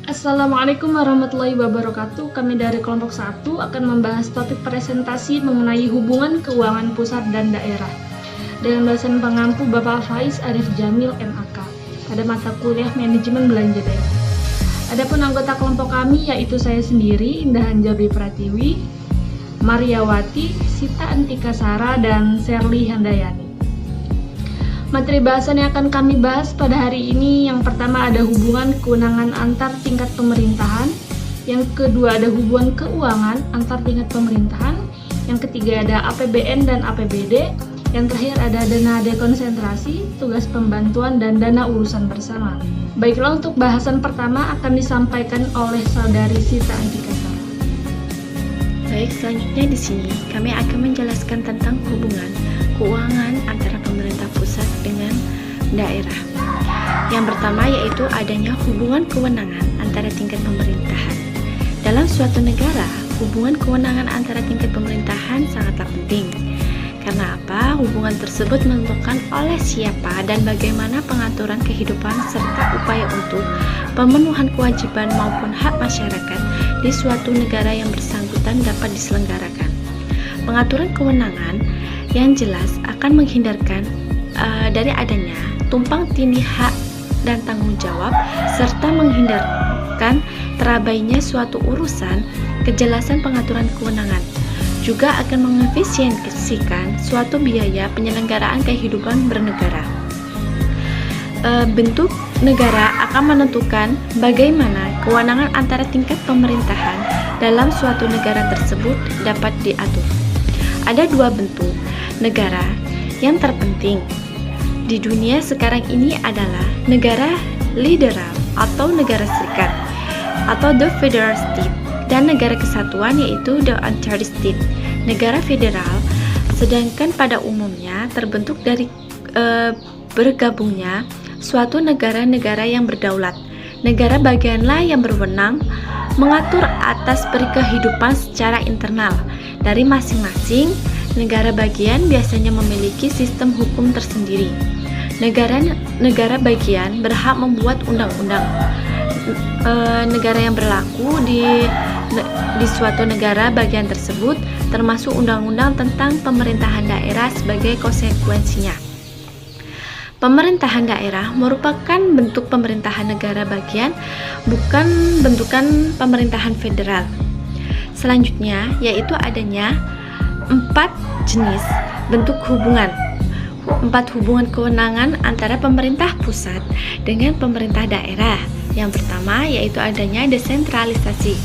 Assalamualaikum warahmatullahi wabarakatuh. Kami dari kelompok 1 akan membahas topik presentasi mengenai hubungan keuangan pusat dan daerah dengan dosen pengampu Bapak Faiz Arif Jamil MAK pada mata kuliah Manajemen Belanja Daerah. Adapun anggota kelompok kami yaitu saya sendiri, Indah Anjali Pratiwi, Mariawati, Sita Antika Sara, dan Sherly Handayani. Materi bahasan yang akan kami bahas pada hari ini, yang pertama ada hubungan kewenangan antar tingkat pemerintahan, yang kedua ada hubungan keuangan antar tingkat pemerintahan, yang ketiga ada APBN dan APBD, yang terakhir ada dana dekonsentrasi, tugas pembantuan, dan dana urusan bersama. Baiklah, untuk bahasan pertama akan disampaikan oleh saudari Sita Antika Sara. Baik, selanjutnya di sini kami akan menjelaskan tentang hubungan keuangan antara pemerintah pusat dengan daerah. Yang pertama yaitu adanya hubungan kewenangan antara tingkat pemerintahan. Dalam suatu negara, hubungan kewenangan antara tingkat pemerintahan sangatlah penting. Karena apa? Hubungan tersebut menentukan oleh siapa dan bagaimana pengaturan kehidupan serta upaya untuk pemenuhan kewajiban maupun hak masyarakat di suatu negara yang bersangkutan dapat diselenggarakan. Pengaturan kewenangan yang jelas akan menghindarkan dari adanya tumpang tindih hak dan tanggung jawab, serta menghindarkan terabainya suatu urusan. Kejelasan pengaturan kewenangan juga akan mengefisiensikan suatu biaya penyelenggaraan kehidupan bernegara. Bentuk negara akan menentukan bagaimana kewenangan antara tingkat pemerintahan dalam suatu negara tersebut dapat diatur. Ada dua bentuk negara yang terpenting di dunia sekarang ini adalah negara liberal atau negara serikat atau the federal state, dan negara kesatuan yaitu the unitary state, negara federal. Sedangkan pada umumnya terbentuk dari bergabungnya suatu negara-negara yang berdaulat. Negara bagianlah yang berwenang mengatur atas kehidupan secara internal dari masing-masing negara bagian. Biasanya memiliki sistem hukum tersendiri. Negara bagian berhak membuat undang-undang negara yang berlaku di suatu negara bagian tersebut, termasuk undang-undang tentang pemerintahan daerah sebagai konsekuensinya. Pemerintahan daerah merupakan bentuk pemerintahan negara bagian, bukan bentukan pemerintahan federal. Selanjutnya yaitu adanya 4 jenis bentuk hubungan. 4 hubungan kewenangan antara pemerintah pusat dengan pemerintah daerah. Yang pertama yaitu adanya desentralisasi.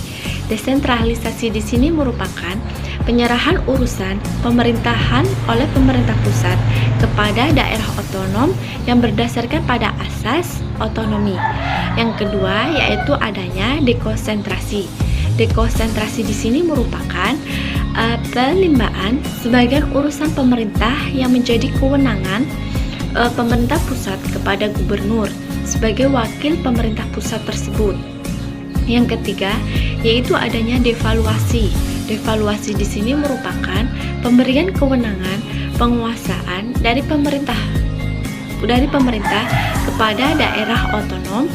Desentralisasi di sini merupakan penyerahan urusan pemerintahan oleh pemerintah pusat kepada daerah otonom yang berdasarkan pada asas otonomi. Yang kedua yaitu adanya dekonsentrasi. Dekonsentrasi di sini merupakan pelimpahan sebagian urusan pemerintah yang menjadi kewenangan pemerintah pusat kepada gubernur sebagai wakil pemerintah pusat tersebut. Yang ketiga yaitu adanya devaluasi. Devaluasi di sini merupakan pemberian kewenangan penguasaan dari pemerintah kepada daerah otonom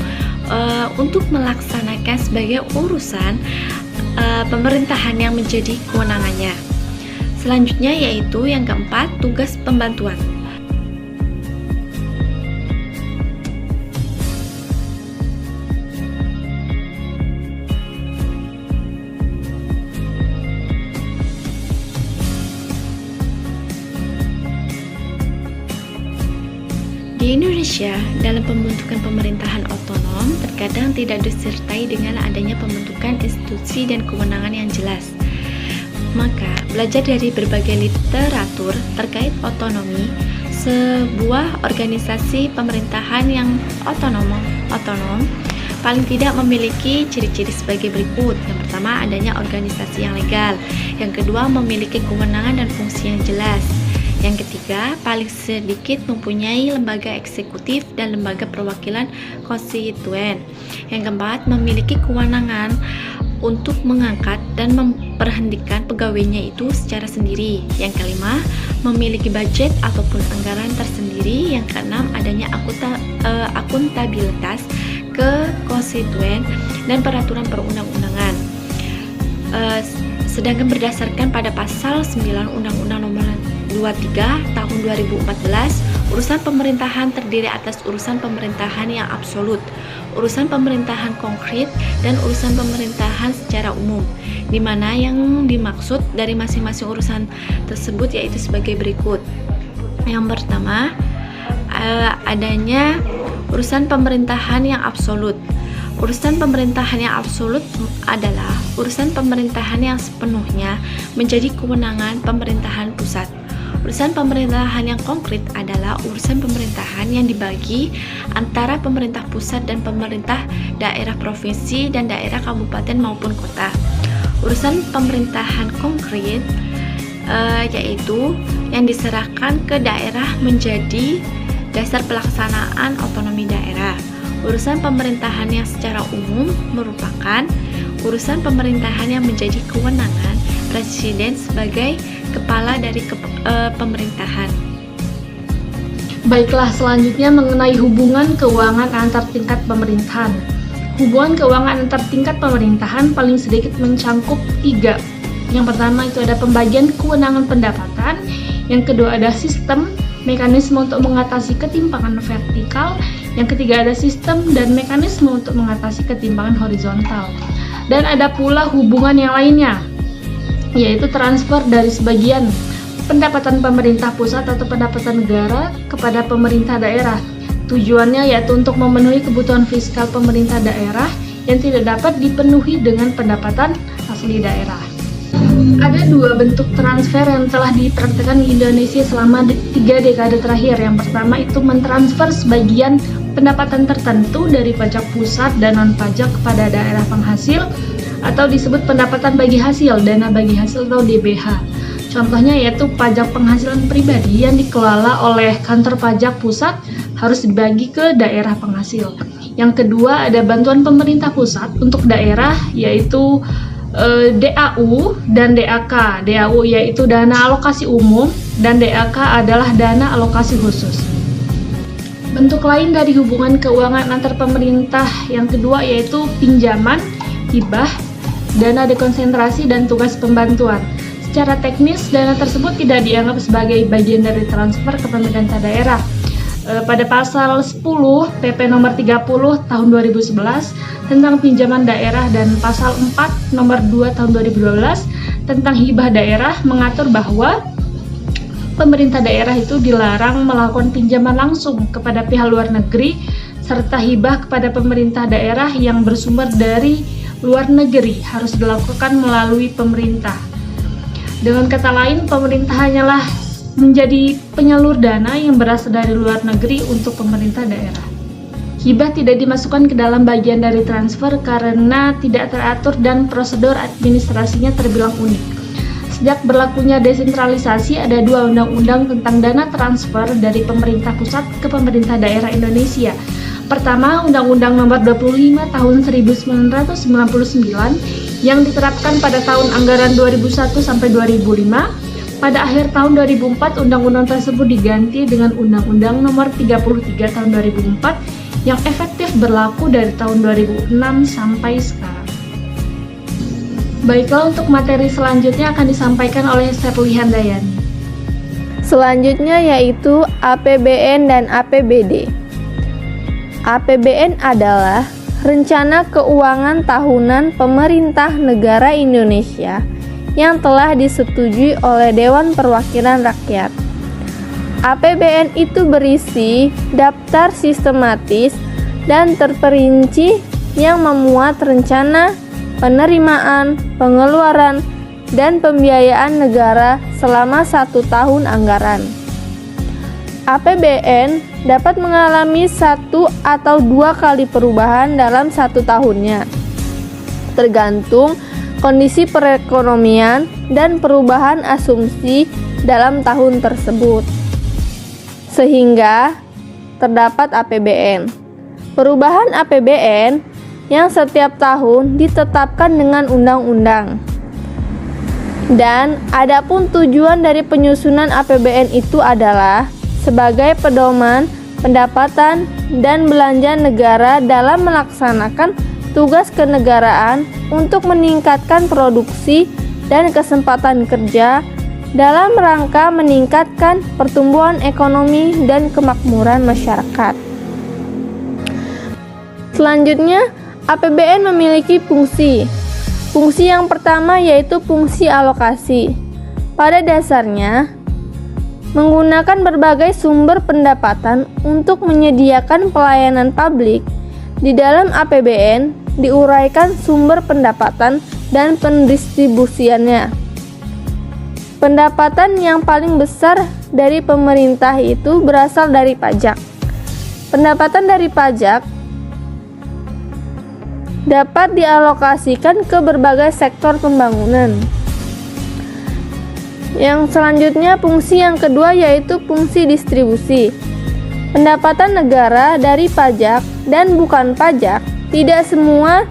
untuk melaksanakan sebagai urusan pemerintahan yang menjadi kewenangannya. Selanjutnya yaitu yang keempat, tugas pembantuan. Di Indonesia, dalam pembentukan pemerintahan otonom terkadang tidak disertai dengan adanya pembentukan institusi dan kewenangan yang jelas. Maka, belajar dari berbagai literatur terkait otonomi, sebuah organisasi pemerintahan yang otonom paling tidak memiliki ciri-ciri sebagai berikut. Yang pertama, adanya organisasi yang legal. Yang kedua, memiliki kewenangan dan fungsi yang jelas. Yang ketiga, paling sedikit mempunyai lembaga eksekutif dan lembaga perwakilan konstituen. Yang keempat, memiliki kewenangan untuk mengangkat dan memberhentikan pegawainya itu secara sendiri. Yang kelima, memiliki budget ataupun anggaran tersendiri. Yang keenam, adanya akuntabilitas ke konstituen dan peraturan perundang-undangan. Sedangkan berdasarkan pada pasal 9 Undang-Undang Nomor 23 Tahun 2014, urusan pemerintahan terdiri atas urusan pemerintahan yang absolut, urusan pemerintahan konkret, dan urusan pemerintahan secara umum, di mana yang dimaksud dari masing-masing urusan tersebut yaitu sebagai berikut. Yang pertama, adanya urusan pemerintahan yang absolut. Urusan pemerintahan yang absolut adalah urusan pemerintahan yang sepenuhnya menjadi kewenangan pemerintahan pusat. Urusan pemerintahan yang konkret adalah urusan pemerintahan yang dibagi antara pemerintah pusat dan pemerintah daerah provinsi dan daerah kabupaten maupun kota. Urusan pemerintahan konkret yaitu yang diserahkan ke daerah menjadi dasar pelaksanaan otonomi daerah. Urusan pemerintahan yang secara umum merupakan urusan pemerintahan yang menjadi kewenangan presiden sebagai kepala dari pemerintahan. Baiklah, selanjutnya mengenai hubungan keuangan antar tingkat pemerintahan. Hubungan keuangan antar tingkat pemerintahan paling sedikit mencangkup 3. Yang pertama itu ada pembagian kewenangan pendapatan, yang kedua ada sistem mekanisme untuk mengatasi ketimpangan vertikal, yang ketiga ada sistem dan mekanisme untuk mengatasi ketimpangan horizontal. Dan ada pula hubungan yang lainnya, yaitu transfer dari sebagian pendapatan pemerintah pusat atau pendapatan negara kepada pemerintah daerah. Tujuannya yaitu untuk memenuhi kebutuhan fiskal pemerintah daerah yang tidak dapat dipenuhi dengan pendapatan asli daerah. Ada 2 bentuk transfer yang telah dipraktikkan di Indonesia selama 3 dekade terakhir. Yang pertama itu mentransfer sebagian pendapatan tertentu dari pajak pusat dan non-pajak kepada daerah penghasil atau disebut pendapatan bagi hasil, dana bagi hasil atau DBH. Contohnya yaitu pajak penghasilan pribadi yang dikelola oleh kantor pajak pusat harus dibagi ke daerah penghasil. Yang kedua ada bantuan pemerintah pusat untuk daerah yaitu DAU dan DAK. DAU yaitu dana alokasi umum dan DAK adalah dana alokasi khusus. Bentuk lain dari hubungan keuangan antar pemerintah yang kedua yaitu pinjaman, hibah, dana dekonsentrasi, dan tugas pembantuan. Secara teknis, dana tersebut tidak dianggap sebagai bagian dari transfer ke pemerintah daerah. Pada pasal 10 PP nomor 30 tahun 2011 tentang pinjaman daerah dan pasal 4 nomor 2 tahun 2012 tentang hibah daerah mengatur bahwa pemerintah daerah itu dilarang melakukan pinjaman langsung kepada pihak luar negeri serta hibah kepada pemerintah daerah yang bersumber dari luar negeri harus dilakukan melalui pemerintah. Dengan kata lain, pemerintah hanyalah menjadi penyalur dana yang berasal dari luar negeri untuk pemerintah daerah. Hibah tidak dimasukkan ke dalam bagian dari transfer karena tidak teratur dan prosedur administrasinya terbilang unik. Sejak berlakunya desentralisasi, ada 2 undang-undang tentang dana transfer dari pemerintah pusat ke pemerintah daerah Indonesia. Pertama, Undang-Undang Nomor 25 Tahun 1999 yang diterapkan pada tahun anggaran 2001 sampai 2005. Pada akhir tahun 2004, undang-undang tersebut diganti dengan Undang-Undang Nomor 33 Tahun 2004 yang efektif berlaku dari tahun 2006 sampai sekarang. Baiklah, untuk materi selanjutnya akan disampaikan oleh Serli Handayani. Selanjutnya yaitu APBN dan APBD. APBN adalah Rencana Keuangan Tahunan Pemerintah Negara Indonesia yang telah disetujui oleh Dewan Perwakilan Rakyat. APBN itu berisi daftar sistematis dan terperinci yang memuat rencana penerimaan, pengeluaran, dan pembiayaan negara selama 1 tahun anggaran. APBN dapat mengalami 1 atau 2 kali perubahan dalam 1 tahunnya, tergantung kondisi perekonomian dan perubahan asumsi dalam tahun tersebut. Sehingga terdapat APBN. Perubahan APBN yang setiap tahun ditetapkan dengan undang-undang. Dan adapun tujuan dari penyusunan APBN itu adalah sebagai pedoman pendapatan, dan belanja negara dalam melaksanakan tugas kenegaraan untuk meningkatkan produksi dan kesempatan kerja dalam rangka meningkatkan pertumbuhan ekonomi dan kemakmuran masyarakat. Selanjutnya, APBN memiliki fungsi. Fungsi yang pertama yaitu fungsi alokasi. Pada dasarnya, menggunakan berbagai sumber pendapatan untuk menyediakan pelayanan publik. Di dalam APBN diuraikan sumber pendapatan dan pendistribusiannya. Pendapatan yang paling besar dari pemerintah itu berasal dari pajak. Pendapatan dari pajak dapat dialokasikan ke berbagai sektor pembangunan. Yang selanjutnya, fungsi yang kedua yaitu fungsi distribusi. Pendapatan negara dari pajak dan bukan pajak tidak semua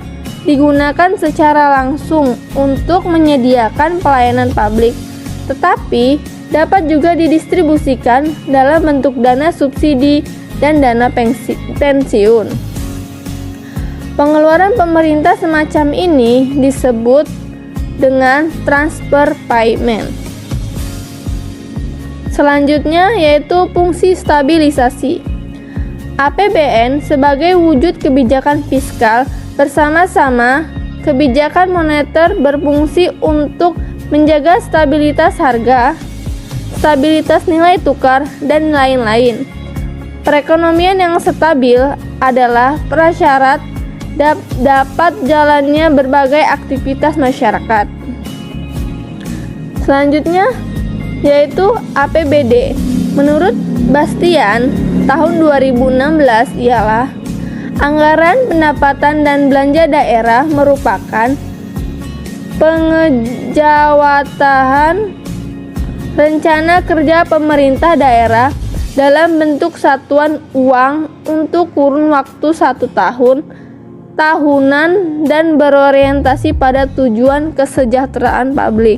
digunakan secara langsung untuk menyediakan pelayanan publik, tetapi dapat juga didistribusikan dalam bentuk dana subsidi dan dana pensiun. Pengeluaran pemerintah semacam ini disebut dengan transfer payment. Selanjutnya yaitu fungsi stabilisasi. APBN sebagai wujud kebijakan fiskal bersama-sama kebijakan moneter berfungsi untuk menjaga stabilitas harga, stabilitas nilai tukar, dan lain-lain. Perekonomian yang stabil adalah prasyarat dapat jalannya berbagai aktivitas masyarakat. Selanjutnya yaitu APBD. Menurut Bastian, tahun 2016 ialah anggaran pendapatan dan belanja daerah merupakan pengejawatahan rencana kerja pemerintah daerah dalam bentuk satuan uang untuk kurun waktu 1 tahun, tahunan, dan berorientasi pada tujuan kesejahteraan publik.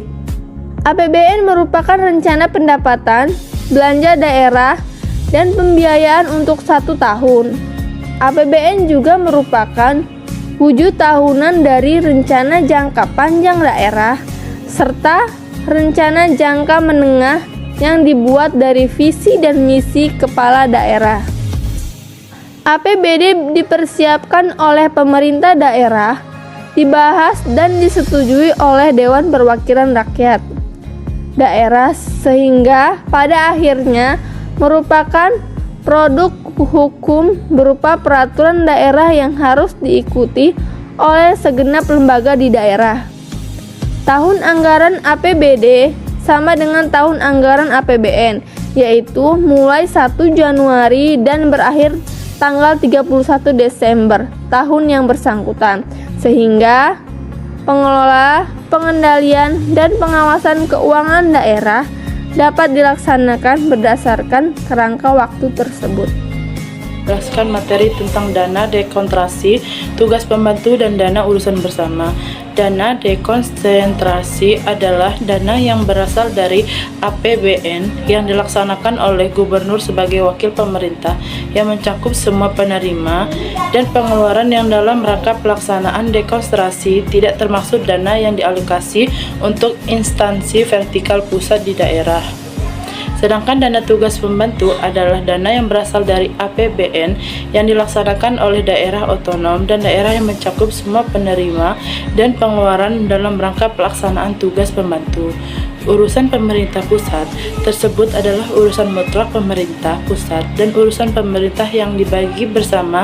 APBN merupakan rencana pendapatan, belanja daerah, dan pembiayaan untuk 1 tahun. APBN juga merupakan wujud tahunan dari rencana jangka panjang daerah, serta rencana jangka menengah yang dibuat dari visi dan misi kepala daerah. APBD dipersiapkan oleh pemerintah daerah, dibahas dan disetujui oleh Dewan Perwakilan Rakyat daerah sehingga pada akhirnya merupakan produk hukum berupa peraturan daerah yang harus diikuti oleh segenap lembaga di daerah. Tahun anggaran APBD sama dengan tahun anggaran APBN, yaitu mulai 1 Januari dan berakhir tanggal 31 Desember tahun yang bersangkutan, sehingga pengelola, pengendalian, dan pengawasan keuangan daerah dapat dilaksanakan berdasarkan kerangka waktu tersebut. Jelaskan materi tentang dana dekonsentrasi, tugas pembantu, dan dana urusan bersama. Dana dekonsentrasi adalah dana yang berasal dari APBN yang dilaksanakan oleh gubernur sebagai wakil pemerintah yang mencakup semua penerima dan pengeluaran yang dalam rangka pelaksanaan dekonsentrasi, tidak termasuk dana yang dialokasi untuk instansi vertikal pusat di daerah. Sedangkan dana tugas pembantu adalah dana yang berasal dari APBN yang dilaksanakan oleh daerah otonom dan daerah yang mencakup semua penerima dan pengeluaran dalam rangka pelaksanaan tugas pembantu. Urusan pemerintah pusat tersebut adalah urusan mutlak pemerintah pusat dan urusan pemerintah yang dibagi bersama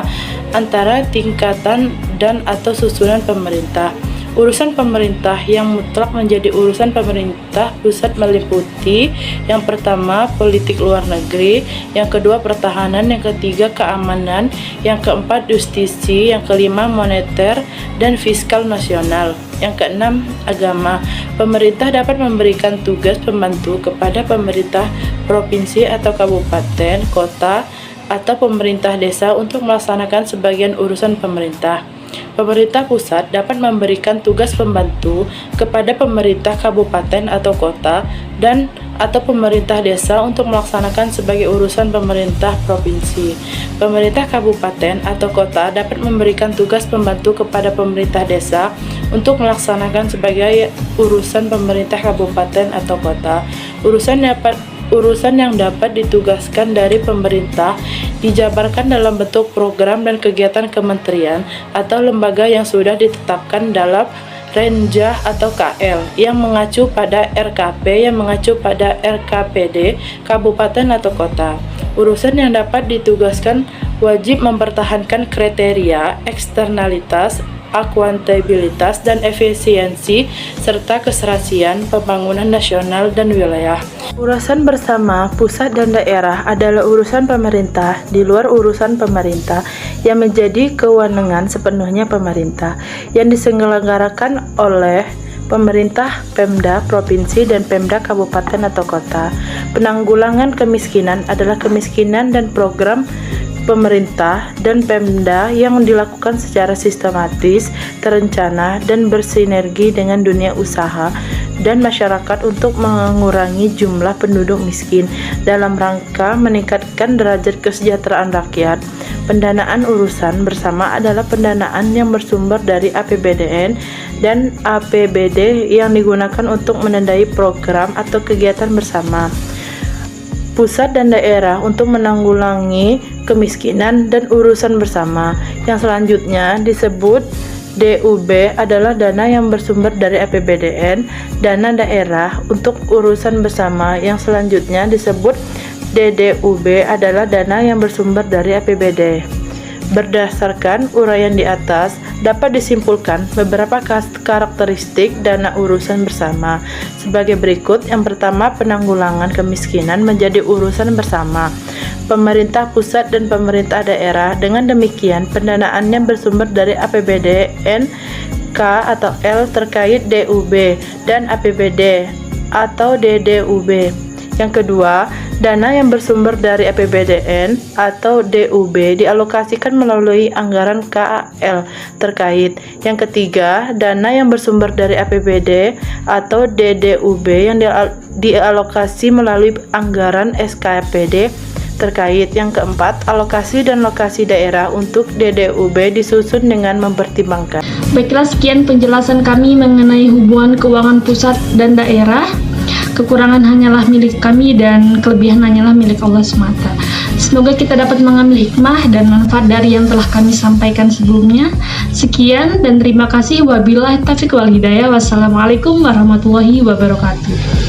antara tingkatan dan atau susunan pemerintah. Urusan pemerintah yang mutlak menjadi urusan pemerintah pusat meliputi yang pertama politik luar negeri, yang kedua pertahanan, yang ketiga keamanan, yang keempat justisi, yang kelima moneter dan fiskal nasional, yang keenam agama. Pemerintah dapat memberikan tugas pembantu kepada pemerintah provinsi atau kabupaten, kota, atau pemerintah desa untuk melaksanakan sebagian urusan pemerintah. Pemerintah pusat dapat memberikan tugas pembantu kepada pemerintah kabupaten atau kota dan atau pemerintah desa untuk melaksanakan sebagai urusan pemerintah provinsi. Pemerintah kabupaten atau kota dapat memberikan tugas pembantu kepada pemerintah desa untuk melaksanakan sebagai urusan pemerintah kabupaten atau kota. Urusan yang dapat ditugaskan dari pemerintah dijabarkan dalam bentuk program dan kegiatan kementerian atau lembaga yang sudah ditetapkan dalam Renjah atau KL yang mengacu pada RKP yang mengacu pada RKPD kabupaten atau kota. Urusan yang dapat ditugaskan wajib mempertahankan kriteria, eksternalitas, akuntabilitas dan efisiensi serta keserasian pembangunan nasional dan wilayah. Urusan bersama pusat dan daerah adalah urusan pemerintah di luar urusan pemerintah yang menjadi kewenangan sepenuhnya pemerintah yang diselenggarakan oleh pemerintah, Pemda, provinsi, dan Pemda kabupaten atau kota. Penanggulangan kemiskinan adalah kemiskinan dan program pemerintah dan Pemda yang dilakukan secara sistematis, terencana, dan bersinergi dengan dunia usaha dan masyarakat untuk mengurangi jumlah penduduk miskin dalam rangka meningkatkan derajat kesejahteraan rakyat. Pendanaan urusan bersama adalah pendanaan yang bersumber dari APBDN dan APBD yang digunakan untuk menandai program atau kegiatan bersama pusat dan daerah untuk menanggulangi kemiskinan dan urusan bersama. Yang selanjutnya disebut DUB adalah dana yang bersumber dari APBDN, dana daerah untuk urusan bersama. Yang selanjutnya disebut DDUB adalah dana yang bersumber dari APBD. Berdasarkan uraian di atas, dapat disimpulkan beberapa karakteristik dana urusan bersama sebagai berikut. Yang pertama, penanggulangan kemiskinan menjadi urusan bersama pemerintah pusat dan pemerintah daerah. Dengan demikian, pendanaannya bersumber dari APBDN K atau L terkait DUB dan APBD atau DDUB. Yang kedua, dana yang bersumber dari APBDN atau DUB dialokasikan melalui anggaran KAL terkait. Yang ketiga, dana yang bersumber dari APBD atau DDUB yang dialokasi melalui anggaran SKPD terkait. Yang keempat, alokasi dan lokasi daerah untuk DDUB disusun dengan mempertimbangkan. Baiklah, sekian penjelasan kami mengenai hubungan keuangan pusat dan daerah. Kekurangan hanyalah milik kami dan kelebihan hanyalah milik Allah semata. Semoga kita dapat mengambil hikmah dan manfaat dari yang telah kami sampaikan sebelumnya. Sekian dan terima kasih. Wabillahi taufiq wal hidayah. Wassalamualaikum warahmatullahi wabarakatuh.